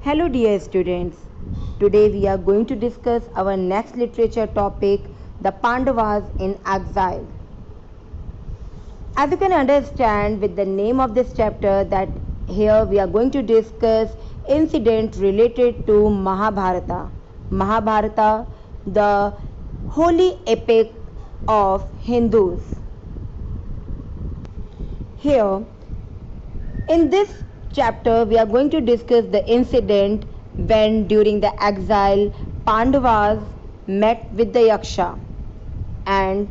Hello dear students. Today we are going to discuss our next literature topic, the Pandavas in exile. As you can understand with the name of this chapter that here we are going to discuss incidents related to Mahabharata. Mahabharata, the holy epic of Hindus. Here in this chapter, we are going to discuss the incident when, during the exile, Pandavas met with the Yaksha and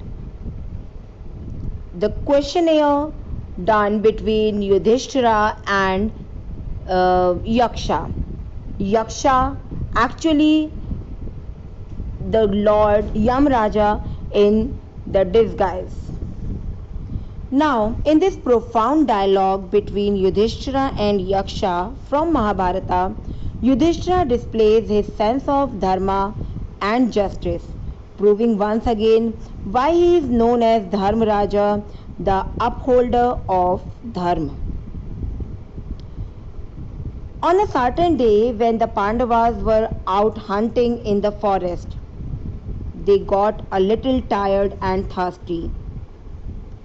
the questionnaire done between Yudhishthira and Yaksha. Yaksha actually the Lord Yamraja in the disguise. Now, in this profound dialogue between Yudhishthira and Yaksha from Mahabharata, Yudhishthira displays his sense of dharma and justice, proving once again why he is known as Dharmaraja, the upholder of dharma. On a certain day, when the Pandavas were out hunting in the forest, they got a little tired and thirsty.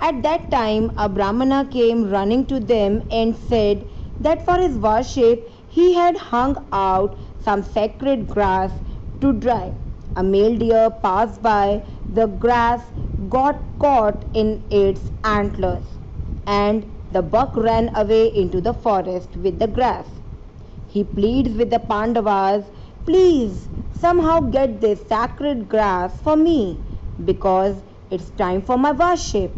At that time, a Brahmana came running to them and said that for his worship he had hung out some sacred grass to dry. A male deer passed by, the grass got caught in its antlers, and the buck ran away into the forest with the grass. He pleads with the Pandavas, please somehow get this sacred grass for me because it's time for my worship.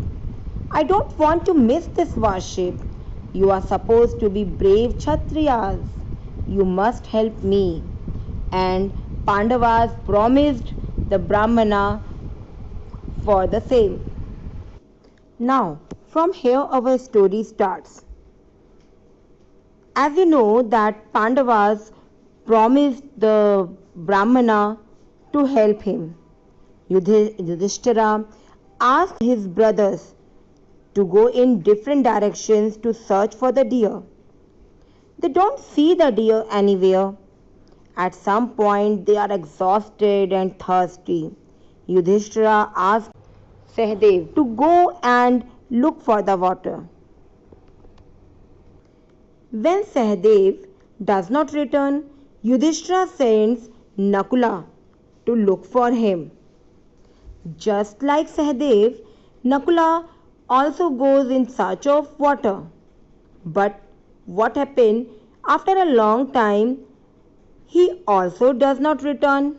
I don't want to miss this worship. You are supposed to be brave Kshatriyas. You must help me. And Pandavas promised the Brahmana for the same. Now, from here our story starts. As you know that Pandavas promised the Brahmana to help him. Yudhishthira asked his brothers to go in different directions to search for the deer. They don't see the deer anywhere. At some point, they are exhausted and thirsty. Yudhishthira asks Sahadev to go and look for the water. When Sahadev does not return, Yudhishthira sends Nakula to look for him. Just like Sahadev, Nakula also goes in search of water. But what happened after a long time? He also does not return.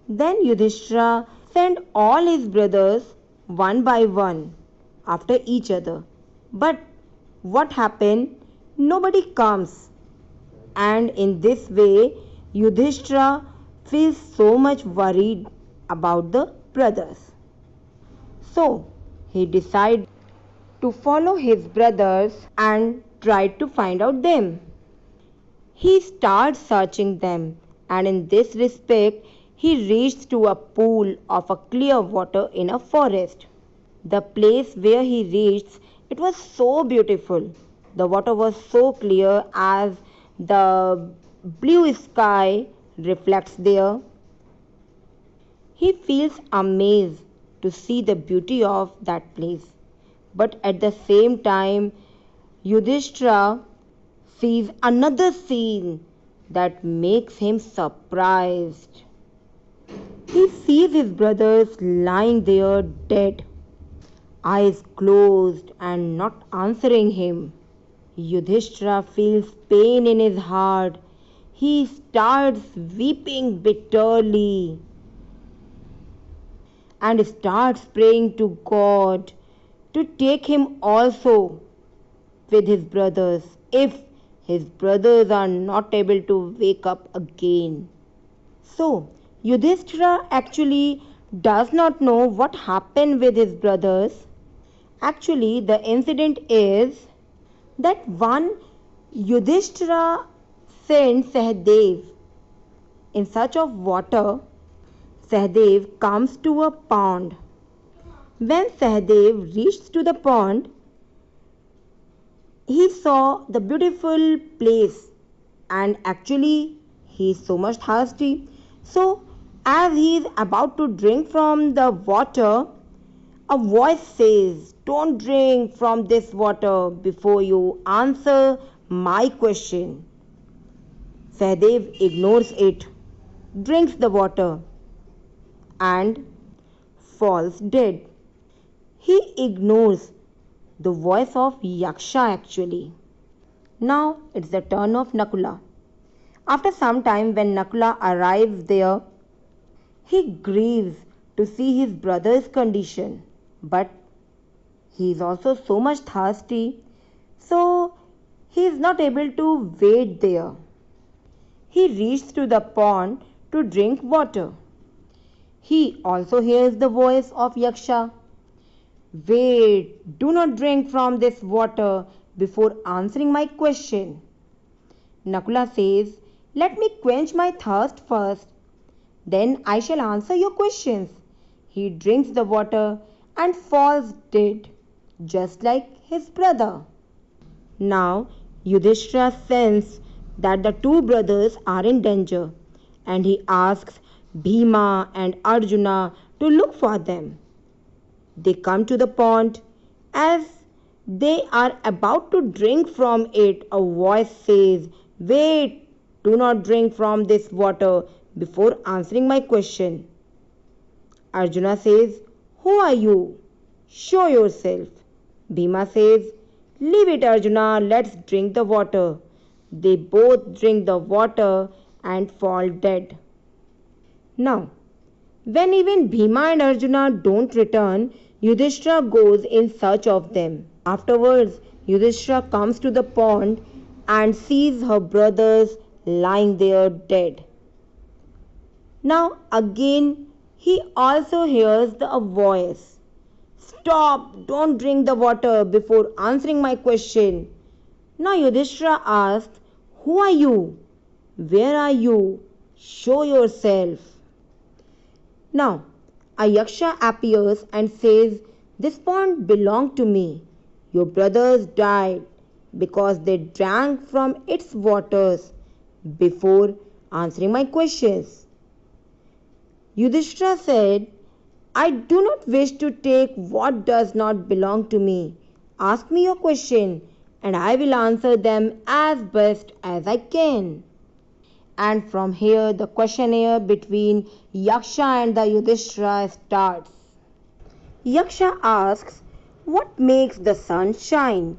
Then Yudhishthira sent all his brothers one by one after each other. But what happened? Nobody comes. And in this way, Yudhishthira feels so much worried about the brothers. So, he decided to follow his brothers and tried to find out them. He started searching them, and in this respect, he reached to a pool of a clear water in a forest. The place where he reached, it was so beautiful. The water was so clear as the blue sky reflects there. He feels amazed to see the beauty of that place. But at the same time, Yudhishthira sees another scene that makes him surprised. He sees his brothers lying there dead, eyes closed and not answering him. Yudhishthira feels pain in his heart. He starts weeping bitterly and starts praying to God to take him also with his brothers if his brothers are not able to wake up again. So, Yudhishthira actually does not know what happened with his brothers. Actually, the incident is that one Yudhishthira sent Sahadev in search of water. Sahadev comes to a pond. When Sahadev reached to the pond, he saw the beautiful place and actually he is so much thirsty. So, as he is about to drink from the water, a voice says, "Don't drink from this water before you answer my question." Sahadev ignores it, drinks the water, and falls dead. He ignores the voice of Yaksha actually. Now it's the turn of Nakula. After some time, when Nakula arrives there, he grieves to see his brother's condition, but he is also so much thirsty, so he is not able to wait there. He reaches to the pond to drink water. He also hears the voice of Yaksha. "Wait, do not drink from this water before answering my question." Nakula says, "Let me quench my thirst first, then I shall answer your questions." He drinks the water and falls dead, just like his brother. Now Yudhishthira senses that the two brothers are in danger, and he asks Bhima and Arjuna to look for them. They come to the pond. As they are about to drink from it, a voice says, "Wait, do not drink from this water before answering my question." Arjuna says, "Who are you? Show yourself." Bhima says, "Leave it, Arjuna, let's drink the water." They both drink the water and fall dead. Now, when even Bhima and Arjuna don't return, Yudhishthira goes in search of them. Afterwards, Yudhishthira comes to the pond and sees her brothers lying there dead. Now again he also hears a voice. "Stop! Don't drink the water before answering my question." Now Yudhishthira asks, "Who are you? Where are you? Show yourself." Now a Yaksha appears and says, "This pond belonged to me. Your brothers died because they drank from its waters before answering my questions." Yudhishthira said, "I do not wish to take what does not belong to me. Ask me your question and I will answer them as best as I can." And from here the questionnaire between Yaksha and the Yudhishthira starts. Yaksha asks, "What makes the sun shine?"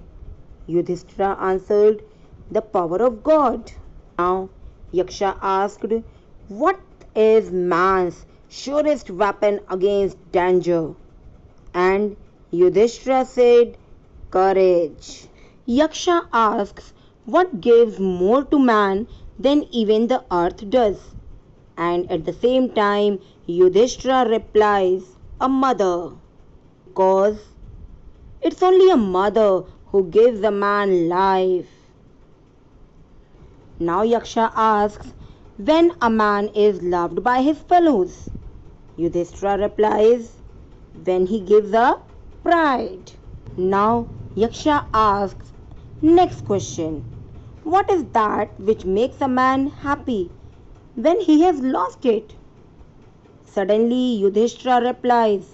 Yudhishthira answered, "The power of God." Now Yaksha asked, "What is man's surest weapon against danger?" And Yudhishthira said, "Courage." Yaksha asks, "What gives more to man than even the earth does?" And at the same time Yudhishthira replies, "A mother." Because it's only a mother who gives a man life. Now Yaksha asks, "When a man is loved by his fellows?" Yudhishthira replies, "When he gives up pride." Now Yaksha asks next question. What is that which makes a man happy when he has lost it? Suddenly Yudhishthira replies,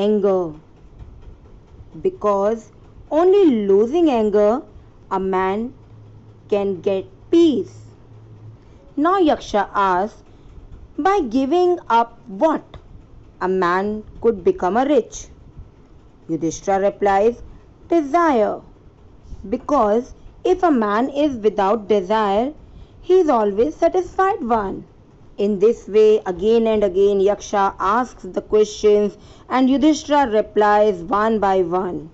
"Anger." Because only losing anger a man can get peace. Now Yaksha asks, by giving up what a man could become a rich? Yudhishthira replies, "Desire." Because if a man is without desire, he is always satisfied one. In this way, again and again, Yaksha asks the questions and Yudhishthira replies one by one.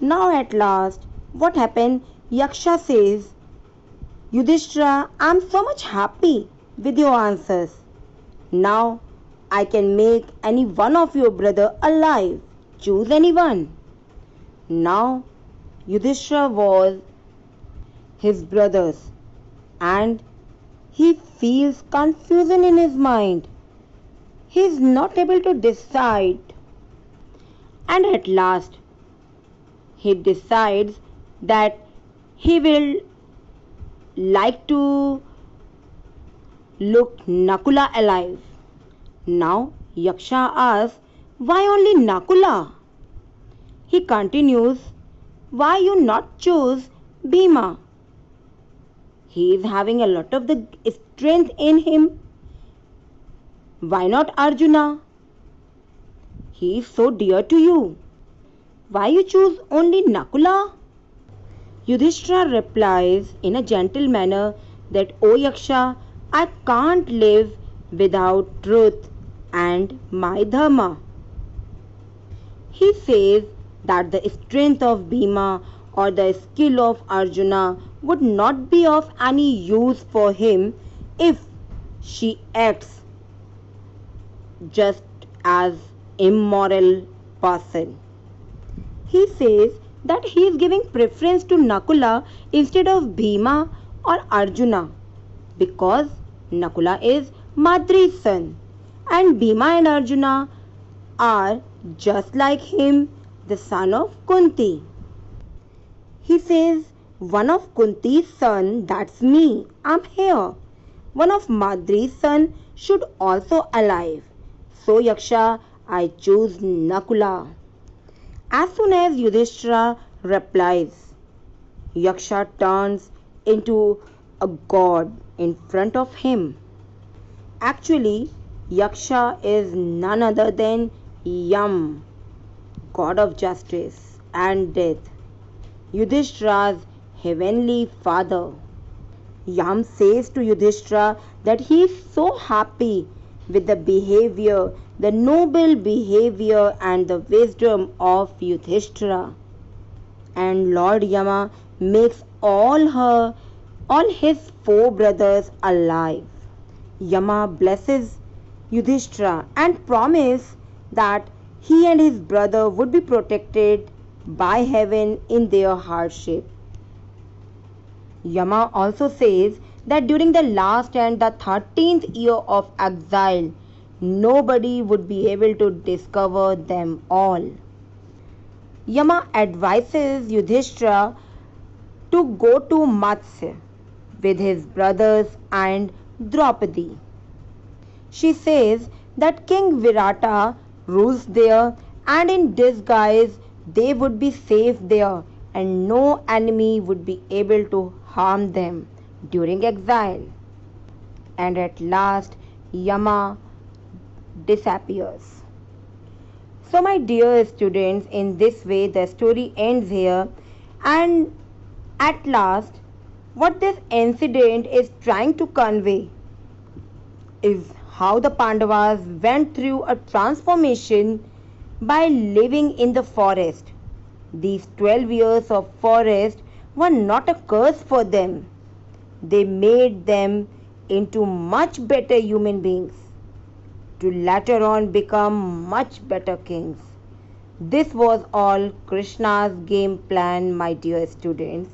Now at last, what happened? Yaksha says, "Yudhishthira, I am so much happy with your answers. Now I can make any one of your brother alive. Choose anyone." Now Yudhishthira was his brothers and he feels confusion in his mind. He is not able to decide. And at last he decides that he will like to look Nakula alive. Now Yaksha asks, why only Nakula? He continues, why you not choose Bhima? He is having a lot of the strength in him. Why not Arjuna? He is so dear to you. Why you choose only Nakula? Yudhishthira replies in a gentle manner that, O Yaksha, I can't live without truth and my dharma. He says that the strength of Bhima or the skill of Arjuna would not be of any use for him if she acts just as immoral person. He says that he is giving preference to Nakula instead of Bhima or Arjuna because Nakula is Madri's son and Bhima and Arjuna are just like him, the son of Kunti. He says, one of Kunti's son, that's me, I'm here. One of Madri's son should also alive. So Yaksha, I choose Nakula. As soon as Yudhishthira replies, Yaksha turns into a god in front of him. Actually, Yaksha is none other than Yam, god of justice and death, Yudhishthira's heavenly father. Yam says to Yudhishthira that he is so happy with the behavior, the noble behavior and the wisdom of Yudhishthira. And Lord Yama makes all his four brothers alive. Yama blesses Yudhishthira and promises that he and his brother would be protected by heaven in their hardship. Yama also says that during the last and the 13th year of exile, nobody would be able to discover them all. Yama advises Yudhishthira to go to Matsya with his brothers and Draupadi. She says that King Virata rules there and in disguise they would be safe there and no enemy would be able to harm them during exile. And at last Yama disappears. So my dear students, in this way the story ends here, and at last what this incident is trying to convey is how the Pandavas went through a transformation by living in the forest. These 12 years of forest were not a curse for them. They made them into much better human beings to later on become much better kings. This was all Krishna's game plan, my dear students.